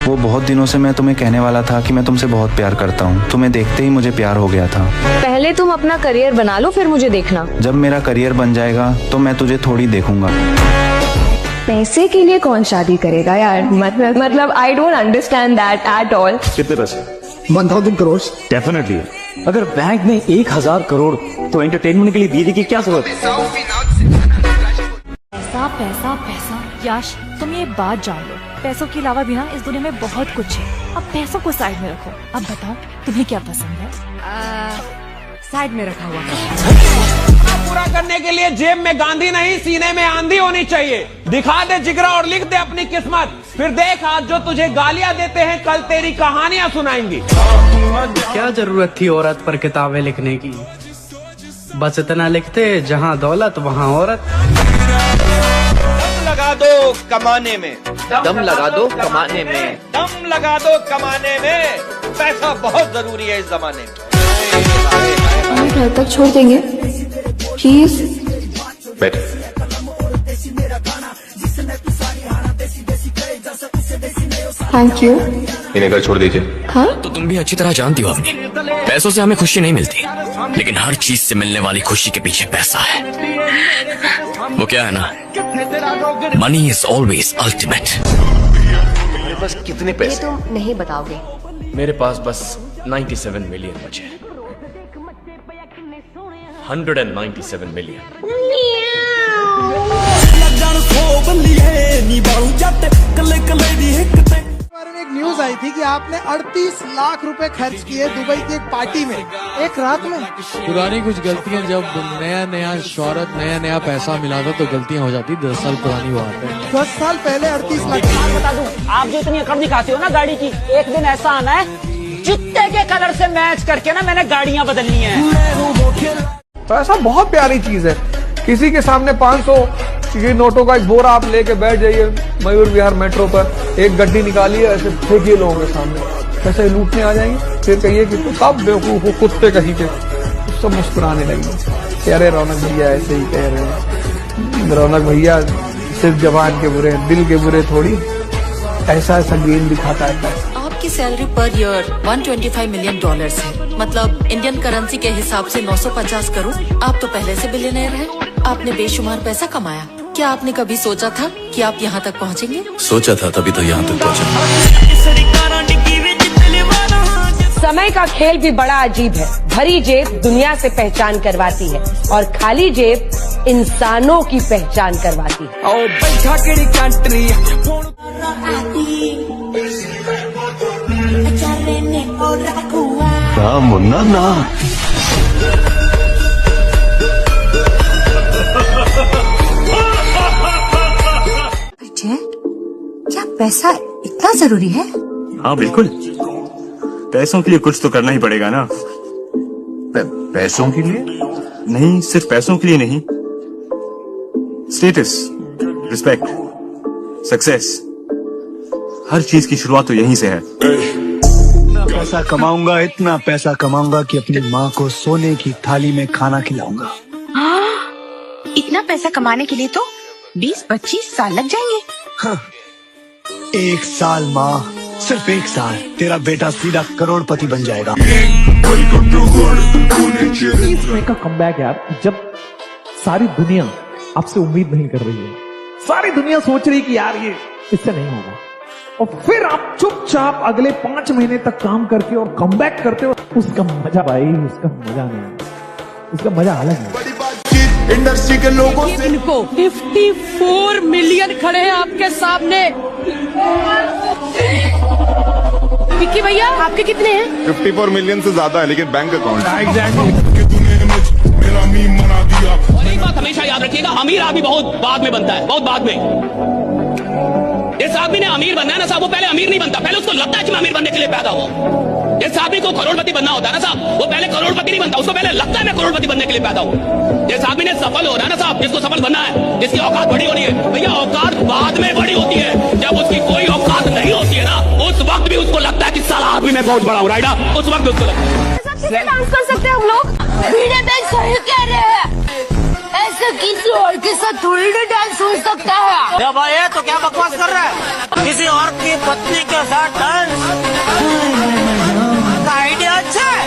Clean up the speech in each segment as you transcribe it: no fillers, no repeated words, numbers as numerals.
वो बहुत दिनों से मैं तुम्हें कहने वाला था कि मैं तुमसे बहुत प्यार करता हूँ। तुम्हें देखते ही मुझे प्यार हो गया था। पहले तुम अपना करियर बना लो, फिर मुझे देखना। जब मेरा करियर बन जाएगा तो मैं तुझे थोड़ी देखूंगा। पैसे के लिए कौन शादी करेगा यार? मतलब I don't understand that at all. कितने पैसे? 1000 करोड़। डेफिनेटली। अगर बैंक में 1000 करोड़ तो एंटरटेनमेंट के लिए बीवी की क्या जरूरत है? पैसा पैसा पैसा। याश, तुम ये बात जान लो, पैसों के अलावा भी ना इस दुनिया में बहुत कुछ है। अब पैसों को साइड में रखो। अब बताओ तुम्हें क्या पसंद है? साइड में रखा हुआ पूरा करने के लिए जेब में गांधी नहीं, सीने में आंधी होनी चाहिए। दिखा दे जिगरा और लिख दे अपनी किस्मत, फिर देख आज जो तुझे गालियां देते हैं कल तेरी कहानियां सुनाएंगी। क्या जरूरत थी औरत पर किताबें लिखने की? बस इतना लिखते जहाँ दौलत वहाँ औरत। दम लगा दो कमाने में, दम लगा दो कमाने में, दम लगा दो कमाने में, पैसा बहुत जरूरी है इस जमाने में। हमें घर तक छोड़ देंगे प्लीज? बैठ। Thank you. इन्हें घर छोड़ दीजिए। हाँ? तो तुम भी अच्छी तरह जानती हो अपनी, पैसों से हमें खुशी नहीं मिलती, लेकिन हर चीज से मिलने वाली खुशी के पीछे पैसा है। वो क्या है ना, मनी इज ऑलवेज अल्टीमेट। मेरे पास कितने ये पैसे? तुम नहीं बताओगे। मेरे पास बस 97 मिलियन बचे। 197 मिलियन। एक न्यूज आई थी कि आपने 38 लाख रुपए खर्च किए दुबई की एक पार्टी में एक रात में। पुरानी कुछ गलतियां, जब नया नया शोहरत नया नया पैसा मिला था तो गलतियां हो जाती। 10 साल पुरानी बात है। 10 साल पहले 38 लाख। बता दूं, आप जो इतनी अकड़ दिखाते हो ना गाड़ी की, एक दिन ऐसा आना है जूते के कलर से मैच करके ना मैंने गाड़ियां बदलनी है। पैसा बहुत प्यारी चीज है। किसी के सामने 500 के नोटों का एक बोरा आप लेके बैठ जाइए मयूर विहार मेट्रो पर, एक गड्डी निकालिए, ऐसे फेंकिए लोगों के सामने, पैसे लूटने आ जाएंगे। फिर कहिए कि तो सब बेवकूफ हो, कुत्ते कहीं के, सब मुस्कुराने लगेंगे। अरे रौनक भैया ऐसे ही कह रहे हैं। रौनक भैया सिर्फ जबान के बुरे हैं, दिल के बुरे थोड़ी। ऐसा ऐसा गेम दिखाता है पैसा। आपकी सैलरी पर ईयर $125 मिलियन है, मतलब इंडियन करेंसी के हिसाब से 950 करोड़। आप तो पहले से बिलियनर हैं। आपने बेशुमार पैसा कमाया। क्या आपने कभी सोचा था कि आप यहाँ तक पहुँचेंगे? सोचा था, तभी तो यहाँ तक पहुँचा। समय का खेल भी बड़ा अजीब है। भरी जेब दुनिया से पहचान करवाती है और खाली जेब इंसानों की पहचान करवाती है। ना मुन्ना ना। क्या पैसा इतना जरूरी है? हाँ बिल्कुल, पैसों के लिए कुछ तो करना ही पड़ेगा ना। पैसों के लिए? नहीं, सिर्फ पैसों के लिए नहीं, स्टेटस, रिस्पेक्ट, सक्सेस, हर चीज की शुरुआत तो यहीं से है। पैसा कमाऊंगा, इतना पैसा कमाऊंगा कि अपनी माँ को सोने की थाली में खाना खिलाऊंगा। इतना पैसा कमाने के लिए तो 20-25 साल लग जाएंगे। हाँ, 1 साल माँ, सिर्फ 1 साल, तेरा बेटा सीधा करोड़पति बन जाएगा। का कमबैक यार, जब सारी दुनिया आपसे उम्मीद नहीं कर रही है, सारी दुनिया सोच रही कि यार ये इससे नहीं होगा, और फिर आप चुपचाप अगले 5 महीने तक काम करके और कमबैक करते हो, उसका मजा भाई, उसका मजा नहीं, उसका मजा अलग है। इंडस्ट्री के लोगों से 54 मिलियन खड़े हैं आपके सामने। विक्की भैया, आपके कितने हैं? 54 मिलियन से ज्यादा है, लेकिन बैंक अकाउंट। और एक बात हमेशा याद रखिएगा, अमीर आदमी बहुत बाद में बनता है, बहुत बाद में। जिस आदमी ने अमीर बनना है ना साहब, वो पहले अमीर नहीं बनता, पहले उसको लगता है कि मैं अमीर बनने के लिए पैदा हुआ। जिस आदमी को करोड़पति बनना होता है ना साहब, वो पहले करोड़पति नहीं बनता, उसको पहले लगता है मैं करोड़पति बनने के लिए पैदा हुआ। जिस आदमी ने सफल हो रहा है ना साहब, जिसको सफल बनना है, जिसकी औकात बड़ी होनी है, भैया औकात बाद में बड़ी होती है। जब उसकी कोई औकात नहीं होती है ना, उस वक्त भी उसको लगता है कि साला आदमी मैं बहुत बड़ा हूँ, राइट? उस वक्त उसको लगता है। डांस कर सकते हैं हम लोग। सही कह रहे हैं। ऐसे किसी और के साथ थोड़ी ना डांस हो सकता है। भाई तो क्या बकवास कर रहा है? किसी और की पत्नी के साथ डांस का आइडिया अच्छा है।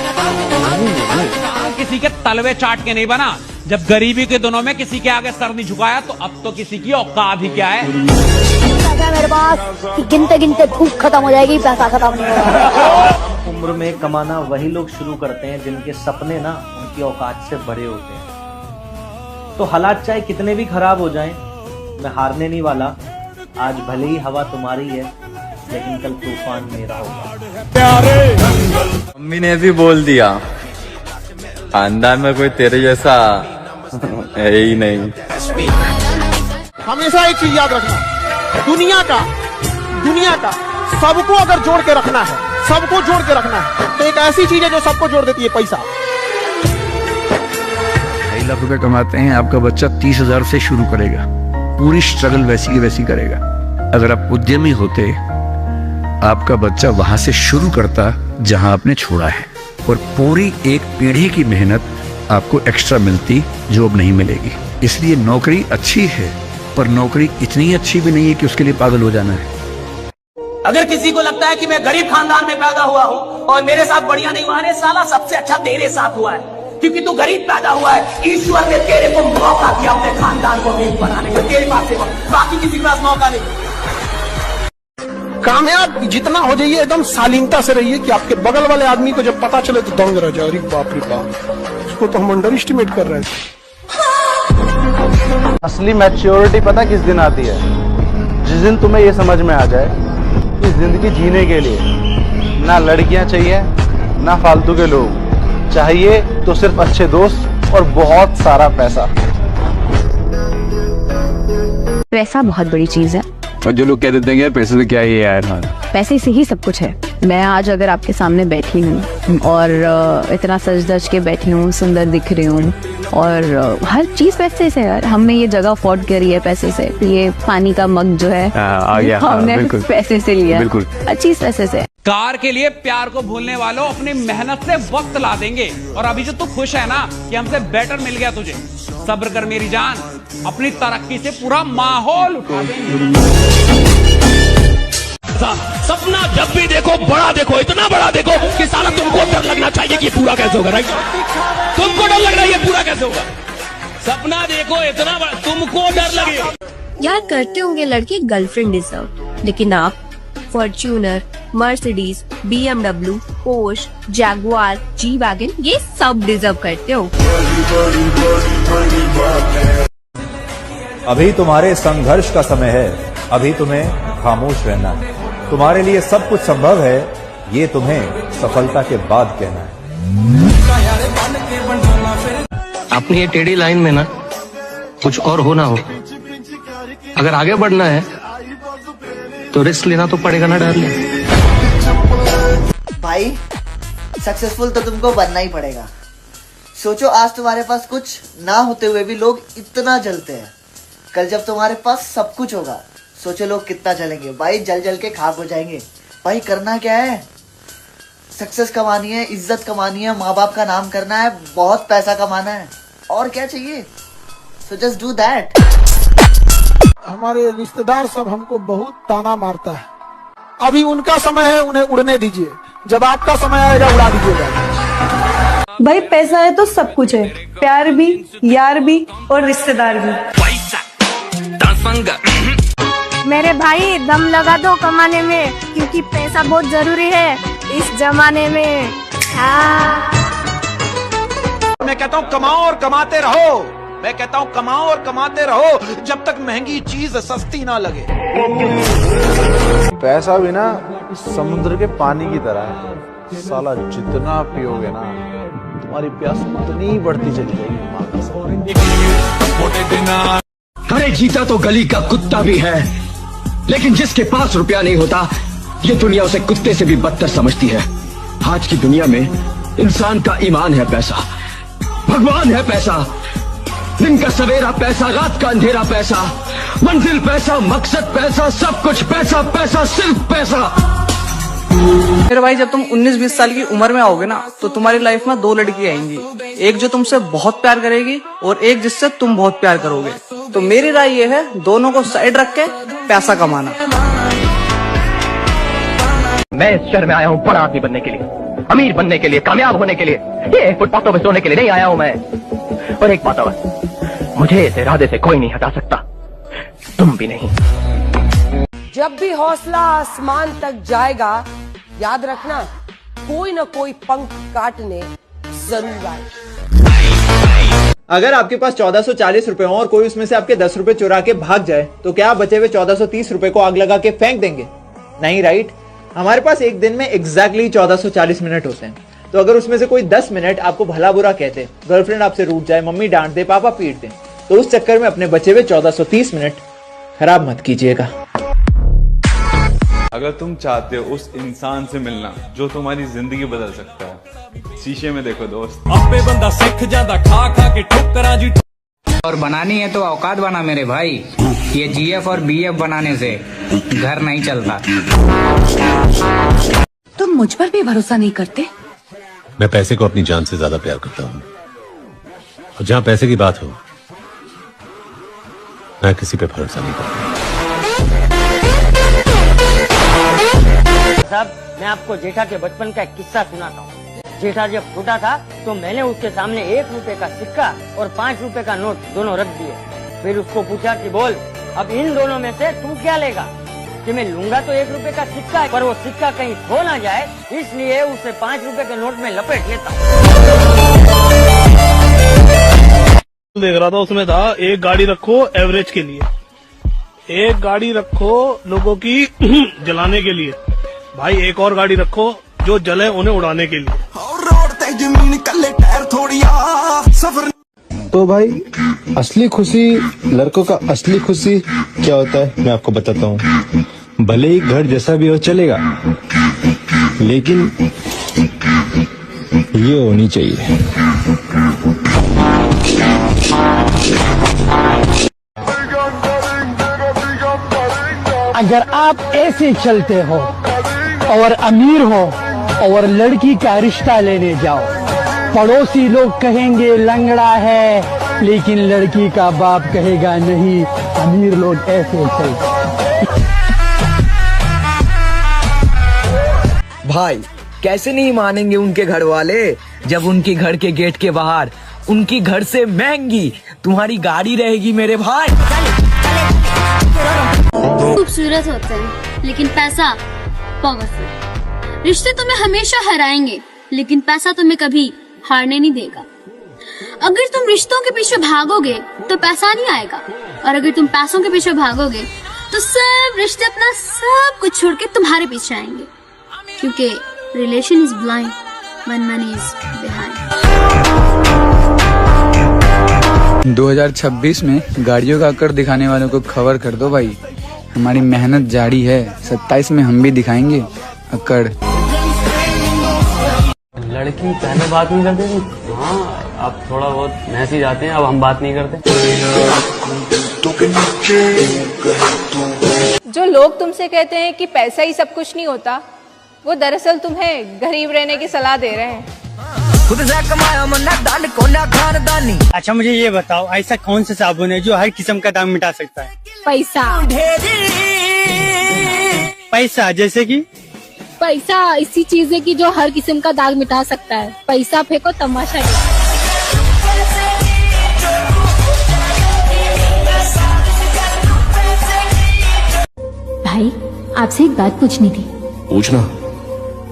किसी के तलवे चाट के नहीं बना। जब गरीबी के दिनों में किसी के आगे सर नहीं झुकाया तो अब तो किसी की औकात ही क्या है। मेरे पास गिनते गिनते भूख खत्म हो जाएगी, पैसा खत्म नहीं होगा। उम्र में कमाना वही लोग शुरू करते हैं जिनके सपने ना उनकी औकात से बड़े होते हैं। तो हालात चाहे कितने भी खराब हो जाएं, मैं हारने नहीं वाला। आज भले ही हवा तुम्हारी है, लेकिन कल तूफान मेरा होगा। मम्मी ने भी बोल दिया, खानदान में कोई तेरे जैसा है ही नहीं। हमेशा एक चीज याद रखना, दुनिया का सबको अगर जोड़ के रखना है, सबको जोड़ के रखना है, तो एक ऐसी चीज है जो सबको जोड़ देती है, पैसा। 2.5 लाख रुपए कमाते हैं, आपका बच्चा 30,000 से शुरू करेगा, पूरी स्ट्रगल वैसी की वैसी करेगा। अगर आप उद्यमी होते, आपका बच्चा वहां से शुरू करता जहां आपने छोड़ा है, और पूरी एक पीढ़ी की मेहनत आपको एक्स्ट्रा मिलती जो अब नहीं मिलेगी। इसलिए नौकरी अच्छी है, पर नौकरी इतनी अच्छी भी नहीं है कि उसके लिए पागल हो जाना है। अगर किसी को लगता है कि मैं गरीब खानदान में पैदा हुआ हूँ और मेरे साथ बढ़िया नहीं हुआ है, साला सबसे अच्छा तेरे साथ हुआ है, क्योंकि तू गरीब पैदा हुआ है। ईश्वर ने तेरे को मौका दिया अपने खानदान को अमीर बनाने का, तेरे पास बाकी किसी के पास मौका नहीं। कामयाब जितना हो जाइए, एकदम शालीनता से रहिए कि आपके बगल वाले आदमी को जब पता चले तो दंग रह जाए, अरे बाप रे बाप, उसको तो हम अंडर एस्टिमेट कर रहे थे। असली मैच्योरिटी पता किस दिन आती है? जिस दिन तुम्हें ये समझ में आ जाए कि जिंदगी जीने के लिए ना लड़कियां चाहिए, ना फालतू के लोग चाहिए, तो सिर्फ अच्छे दोस्त और बहुत सारा पैसा। पैसा बहुत बड़ी चीज है, और जो लोग कह देते हैं पैसे से क्या ही है यार, पैसे से ही सब कुछ है। मैं आज अगर आपके सामने बैठी हूँ और इतना सज धज के बैठी हूँ, सुंदर दिख रही हूँ, और हर चीज पैसे से यार। हमने ये जगह अफोर्ड करी है पैसे से, ये पानी का मग जो है आ गया, हमने पैसे से लिया, बिल्कुल हर चीज पैसे से। कार के लिए प्यार को भूलने वालों अपनी मेहनत से वक्त ला देंगे। और अभी जो तू खुश है ना कि हमसे बेटर मिल गया तुझे, सब्र कर मेरी जान, अपनी तरक्की से पूरा माहौल उठा देंगे। सपना जब भी देखो बड़ा देखो, इतना बड़ा देखो कि साला तुमको डर लगना चाहिए कि पूरा कैसे होगा। राइट, तुमको डर लग रहा है ये पूरा कैसे होगा। सपना देखो इतना बड़ा, तुमको डर लगे। यार करते होंगे लड़के गर्लफ्रेंड डिजर्व, लेकिन आप Fortuner, Mercedes, BMW, Porsche, Jaguar, G wagon ये सब डिजर्व करते हो। अभी तुम्हारे संघर्ष का समय है, अभी तुम्हें खामोश रहना है। तुम्हारे लिए सब कुछ संभव है, ये तुम्हें सफलता के बाद कहना है। अपनी ये टेढ़ी लाइन में ना कुछ और होना हो, अगर आगे बढ़ना है तो रिस्क लेना तो पड़ेगा ना डार्लिंग। भाई सक्सेसफुल तो तुमको बनना ही पड़ेगा। सोचो आज तुम्हारे पास कुछ ना होते हुए भी लोग इतना जलते हैं, कल जब तुम्हारे पास सब कुछ होगा, सोचो लोग कितना जलेंगे। भाई जल जल के खाक हो जाएंगे। भाई करना क्या है, सक्सेस कमानी है, इज्जत कमानी है, माँ बाप का नाम करना है, बहुत पैसा कमाना है, और क्या चाहिए। So just do that. हमारे रिश्तेदार सब हमको बहुत ताना मारता है, अभी उनका समय है, उन्हें उड़ने दीजिए, जब आपका समय आएगा उड़ा दीजिएगा। भाई पैसा है तो सब कुछ है, प्यार भी, यार भी और रिश्तेदार भी। मेरे भाई दम लगा दो कमाने में, क्योंकि पैसा बहुत जरूरी है इस जमाने में। मैं कहता हूँ कमाओ और कमाते रहो, मैं कहता हूँ कमाओ और कमाते रहो जब तक महंगी चीज सस्ती ना लगे। पैसा भी ना समुद्र के पानी की तरह है, साला जितना पियोगे ना तुम्हारी प्यास उतनी बढ़ती चली जाएगी। अरे जीता तो गली का कुत्ता भी है, लेकिन जिसके पास रुपया नहीं होता ये दुनिया उसे कुत्ते से भी बदतर समझती है। आज की दुनिया में इंसान का ईमान है पैसा, भगवान है पैसा, दिन का सवेरा पैसा, रात का अंधेरा पैसा, मंजिल पैसा, मकसद पैसा, सब कुछ पैसा, पैसा सिर्फ पैसा। मेरे भाई जब तुम 19-20 साल की उम्र में आओगे ना तो तुम्हारी लाइफ में 2 लड़की आएंगी, एक जो तुमसे बहुत प्यार करेगी और एक जिससे तुम बहुत प्यार करोगे। तो मेरी राय ये है दोनों को साइड रख के पैसा कमाना। मैं इस शहर में आया हूँ बड़ा आदमी बनने के लिए, अमीर बनने के लिए, कामयाब होने के लिए। ये फुटपाथों पे सोने के लिए नहीं आया हूँ मैं। और एक बात और, मुझे इस इरादे से कोई नहीं हटा सकता, तुम भी नहीं। जब भी हौसला आसमान तक जाएगा, याद रखना कोई न कोई पंख काटने जरूर आए। अगर आपके पास 1440 रुपए हो और कोई उसमें से आपके 10 रुपए चुरा के भाग जाए तो क्या आप बचे हुए 1430 रुपए को आग लगा के फेंक देंगे? नहीं, राइट। हमारे पास एक दिन में एग्जैक्टली 1440 मिनट होते हैं। तो अगर उसमें से कोई 10 मिनट आपको भला बुरा कहते, गर्लफ्रेंड आपसे रूठ जाए, मम्मी डांट दे, पापा पीट दे, तो उस चक्कर में अपने बचे हुए 1430 मिनट खराब मत कीजिएगा। अगर तुम चाहते हो उस इंसान से मिलना जो तुम्हारी जिंदगी बदल सकता है, शीशे में देखो दोस्त। आपे बंदा सीख जाता खा खा के ठोकरा जी। और बनानी है तो औकात बना मेरे भाई, ये जीएफ और बीएफ बनाने से घर नहीं चलता। तुम मुझ पर भी भरोसा नहीं करते? मैं पैसे को अपनी जान से ज्यादा प्यार करता हूँ, और जहाँ पैसे की बात हो मैं किसी पे भरोसा नहीं करता। साहब, मैं आपको जेठा के बचपन का एक किस्सा सुनाता हूँ। जेठा जब छोटा था तो मैंने उसके सामने 1 रुपए का सिक्का और 5 रुपए का नोट दोनों रख दिए। फिर उसको पूछा कि बोल अब इन दोनों में से तू क्या लेगा? कि मैं लूंगा तो 1 रुपए का सिक्का, पर वो सिक्का कहीं खो ना जाए इसलिए उसे 5 रुपए के नोट में लपेट लेता हूँ। देख रहा था, उसमें था एक गाड़ी रखो एवरेज के लिए, एक गाड़ी रखो लोगों की जलाने के लिए, भाई एक और गाड़ी रखो जो जले उन्हें उड़ाने के लिए। तो भाई असली खुशी, लड़कों का असली खुशी क्या होता है मैं आपको बताता हूँ। भले ही घर जैसा भी हो चलेगा, लेकिन ये होनी चाहिए। अगर आप ऐसे चलते हो और अमीर हो और लड़की का रिश्ता लेने जाओ, पड़ोसी लोग कहेंगे लंगड़ा है, लेकिन लड़की का बाप कहेगा नहीं, अमीर लोग ऐसे चलते। भाई कैसे नहीं मानेंगे उनके घर वाले जब उनके घर के गेट के बाहर उनकी घर से महंगी तुम्हारी गाड़ी रहेगी मेरे भाई। खूबसूरत होते हैं लेकिन पैसा पावरफुल। रिश्ते तुम्हें हमेशा हराएंगे लेकिन पैसा तुम्हें कभी हारने नहीं देगा। अगर तुम रिश्तों के पीछे भागोगे तो पैसा नहीं आएगा, और अगर तुम पैसों के पीछे भागोगे तो सब रिश्ते अपना सब कुछ छोड़ के तुम्हारे पीछे आएंगे, क्योंकि relation is blind when money is behind. 2026 में गाड़ियों का अकड़ दिखाने वालों को खबर कर दो भाई, हमारी मेहनत जारी है। 27 में हम भी दिखाएंगे अकड़। लड़की पहले बात नहीं करते थे, हाँ अब थोड़ा बहुत मैसेज आते हैं, अब हम बात नहीं करते। जो लोग तुमसे कहते हैं कि पैसा ही सब कुछ नहीं होता, वो दरअसल तुम्हें गरीब रहने की सलाह दे रहे हैं। खुद से कमाया मन्ना दान कोना खानदानी। अच्छा मुझे ये बताओ, ऐसा कौन सा साबुन है जो हर किस्म का दाग मिटा सकता है? पैसा। पैसा जैसे कि? पैसा ऐसी चीज है कि जो हर किस्म का दाग मिटा सकता है। पैसा फेंको तमाशा देखो। भाई आपसे एक बात पूछनी थी। पूछना।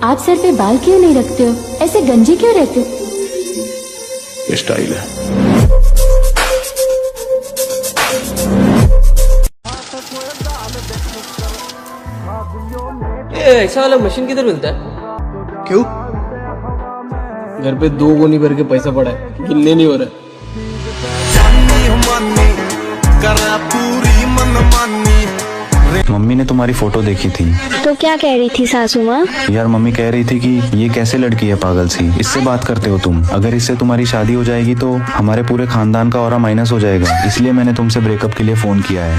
आप सर पे बाल क्यों नहीं रखते हो? ऐसे गंजे क्यों रहते हो? ये स्टाइल है। ऐसा वाला मशीन किधर मिलता है? क्यों? घर पे 2 गोनी भर के पैसा पड़ा है, गिनने नहीं हो रहा। मम्मी ने तुम्हारी फोटो देखी थी तो क्या कह रही थी सासू माँ? यार मम्मी कह रही थी कि ये कैसे लड़की है पागल सी, इससे बात करते हो तुम, अगर इससे तुम्हारी शादी हो जाएगी तो हमारे पूरे खानदान का ऑरा माइनस हो जाएगा, इसलिए मैंने तुमसे ब्रेकअप के लिए फोन किया है।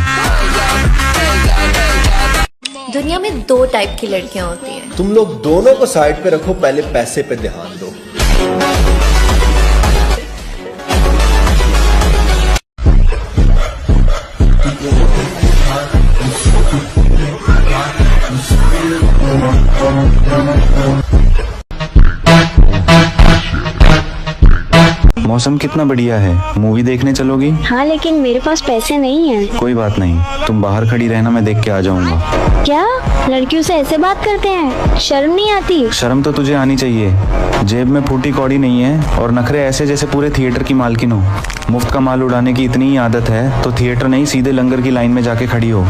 दुनिया में 2 टाइप की लड़कियां होती हैं। तुम लोग दोनों को साइड पे रखो, पहले पैसे पे ध्यान दो। मौसम कितना बढ़िया है, मूवी देखने चलोगी? हाँ लेकिन मेरे पास पैसे नहीं है। कोई बात नहीं, तुम बाहर खड़ी रहना, मैं देख के आ जाऊंगा। क्या लड़कियों से ऐसे बात करते हैं? शर्म नहीं आती? शर्म तो तुझे आनी चाहिए। जेब में फूटी कौड़ी नहीं है और नखरे ऐसे जैसे पूरे थिएटर की मालकिन हो। मुफ्त का माल उड़ाने की इतनी ही आदत है तो थिएटर नहीं, सीधे लंगर की लाइन में जाके खड़ी हो।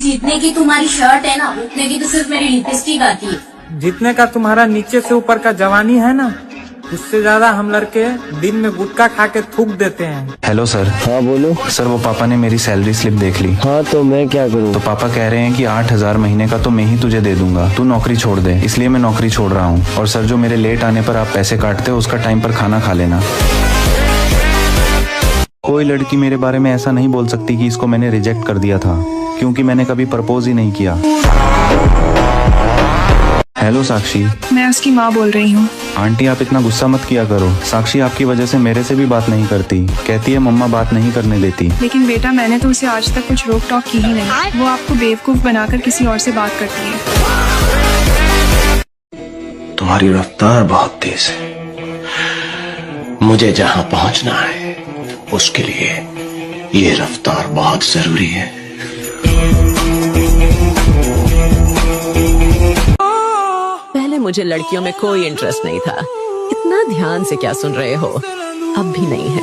जितने की तुम्हारी शर्ट है ना, उतने की तो सिर्फ मेरी लिपस्टिक आती है। जितने का तुम्हारा नीचे से ऊपर का जवानी है ना, उससे ज्यादा हम लड़के दिन में गुटखा खा के थूक देते हैं। Hello sir. हाँ बोलो। सर वो पापा ने मेरी सैलरी स्लिप देख ली। हाँ तो मैं क्या करूँ? तो पापा कह रहे हैं कि 8,000 महीने का तो मैं ही तुझे दे दूंगा, तू नौकरी छोड़ दे, इसलिए मैं नौकरी छोड़ रहा हूँ। और सर जो मेरे लेट आने पर आप पैसे काटते हो, उसका टाइम पर खाना खा लेना। कोई लड़की मेरे बारे में ऐसा नहीं बोल सकती कि इसको मैंने रिजेक्ट कर दिया था, क्योंकि मैंने कभी प्रपोज ही नहीं किया। हेलो साक्षी। मैं उसकी माँ बोल रही हूँ। आंटी आप इतना गुस्सा मत किया करो, साक्षी आपकी वजह से मेरे से भी बात नहीं करती, कहती है मम्मा बात नहीं करने देती। लेकिन बेटा मैंने तो उसे आज तक कुछ रोक टोक की ही नहीं, वो आपको बेवकूफ बनाकर किसी और से बात करती है। तुम्हारी रफ्तार बहुत तेज है, मुझे जहाँ पहुँचना है उसके लिए ये रफ्तार बहुत जरूरी है। पहले मुझे लड़कियों में कोई इंटरेस्ट नहीं था, इतना ध्यान से क्या सुन रहे हो, अब भी नहीं है।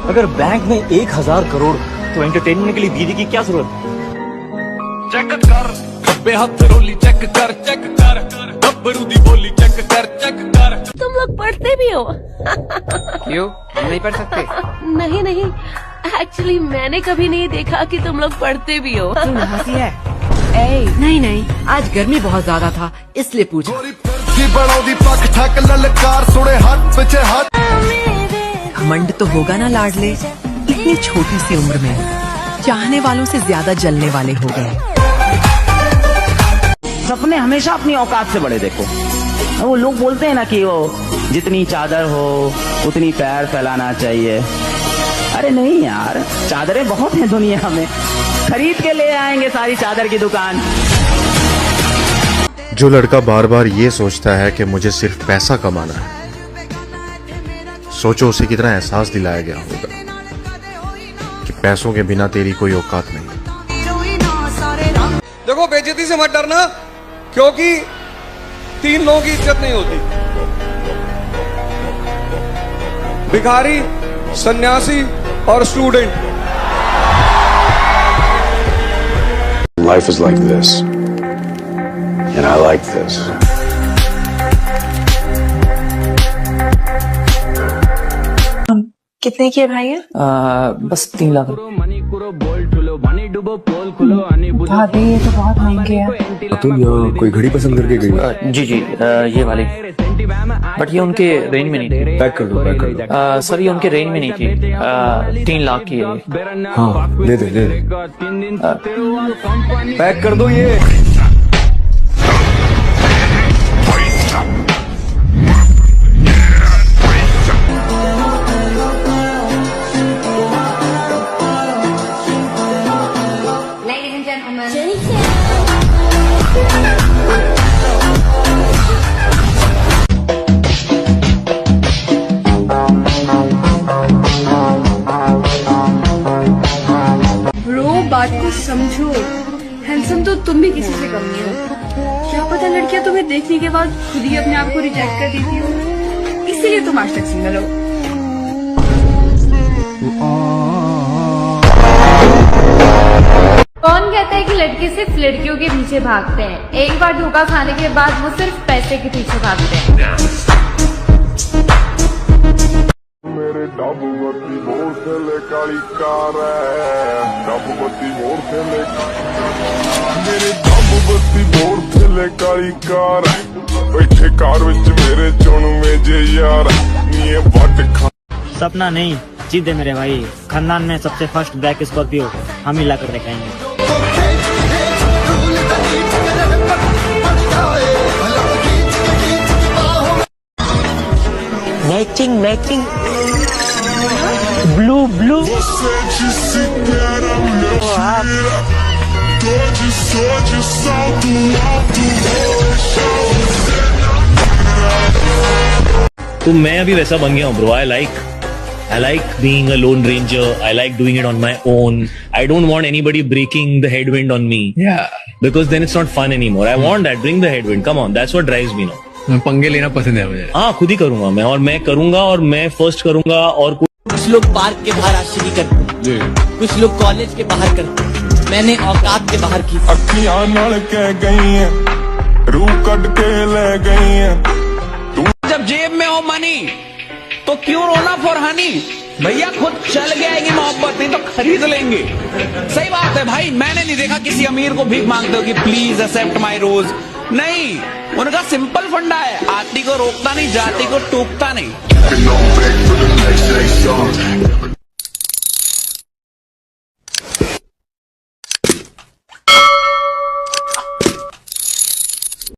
अगर बैंक में 1,000 करोड़ तो एंटरटेनमेंट के लिए दीदी की क्या जरूरत? चेक कर खब्बे हाथ रोली, चेक कर गब्बरू दी बोली, चेक कर। तुम लोग पढ़ते भी हो? क्यों, हम नहीं पढ़ सकते? नहीं नहीं, एक्चुअली मैंने कभी नहीं देखा कि तुम लोग पढ़ते भी हो। तू नहाती है? नहीं नहीं, आज गर्मी बहुत ज्यादा था इसलिए पूछा। घमंड तो होगा ना लाडले, इतनी छोटी सी उम्र में चाहने वालों से ज्यादा जलने वाले हो गए। सपने हमेशा अपनी औकात से बड़े देखो। वो लोग बोलते हैं ना कि वो जितनी चादर हो उतनी पैर फैलाना चाहिए। अरे नहीं यार, चादरें बहुत हैं दुनिया में, खरीद के ले आएंगे सारी चादर की दुकान। जो लड़का बार बार ये सोचता है कि मुझे सिर्फ पैसा कमाना है, सोचो उसे कितना एहसास दिलाया गया होगा कि पैसों के बिना तेरी कोई औकात नहीं। देखो बेइज्जती से मत डरना, क्योंकि 3 लोगों की इज्जत नहीं होती, भिखारी, सन्यासी और student. Life is like this, and I like this. कितने की है भाई? बस 3 लाख। भाभी ये तो बहुत महंगे हैं। तुम यहाँ कोई घड़ी पसंद करके गई? जी ये वाली, बट ये उनके रेंज में नहीं थी। पैक कर दो, पैक कर दो। सर ये उनके रेंज में नहीं थी, 3 लाख की है ये। हाँ दे दे। पैक कर दो ये। बात को समझो, हैंडसम तो तुम भी किसी से कम नहीं हो। क्या पता लड़कियां तुम्हें देखने के बाद खुद ही अपने आप को रिजेक्ट कर देती हो, इसीलिए तुम आज तक सिंगल हो। कौन कहता है कि लड़के सिर्फ लड़कियों के पीछे भागते हैं? एक बार धोखा खाने के बाद वो सिर्फ पैसे के पीछे भागते हैं। मेरे डब बत्ती मोड़ से ले काली कार है, डब बत्ती मोड़ से ले मेरे डब बत्ती मोड़ से ले काली कार है, बैठे कार विच मेरे चुन में जे यार नी वट खा। सपना नहीं जीत दे मेरे भाई, खानदान में सबसे फर्स्ट ब्लैक स्कॉर्पियो हम ही लाकर दिखाएंगे। मैचिंग मैचिंग ब्लू ब्लू तो मैं अभी वैसा बन गया हूँ bro. I like being a lone ranger. I like doing it on my own. I don't want anybody breaking the headwind on me. Yeah. Because then it's not fun anymore. I want that. Bring the headwind. Come on. That's what drives me now. पंगे लेना पसंद है मुझे। हाँ खुद ही करूंगा मैं, और मैं करूंगा और मैं फर्स्ट करूंगा। और कुछ लोग पार्क के बाहर आशिकी करते हैं, कुछ लोग कॉलेज के बाहर करते हैं, मैंने औकात के बाहर की। अखियां नाल कह गई हैं, रूह कट के ले गई हैं। जब जेब में हो मनी तो क्यों रोना फॉर हनी, भैया खुद चल के आएगी मोहब्बत, नहीं तो खरीद लेंगे। सही बात है भाई, मैंने नहीं देखा किसी अमीर को भीख मांगते हो कि प्लीज एक्सेप्ट माय रोज। नहीं, उनका सिंपल फंडा है, आती को रोकता नहीं, जाति को टोकता नहीं।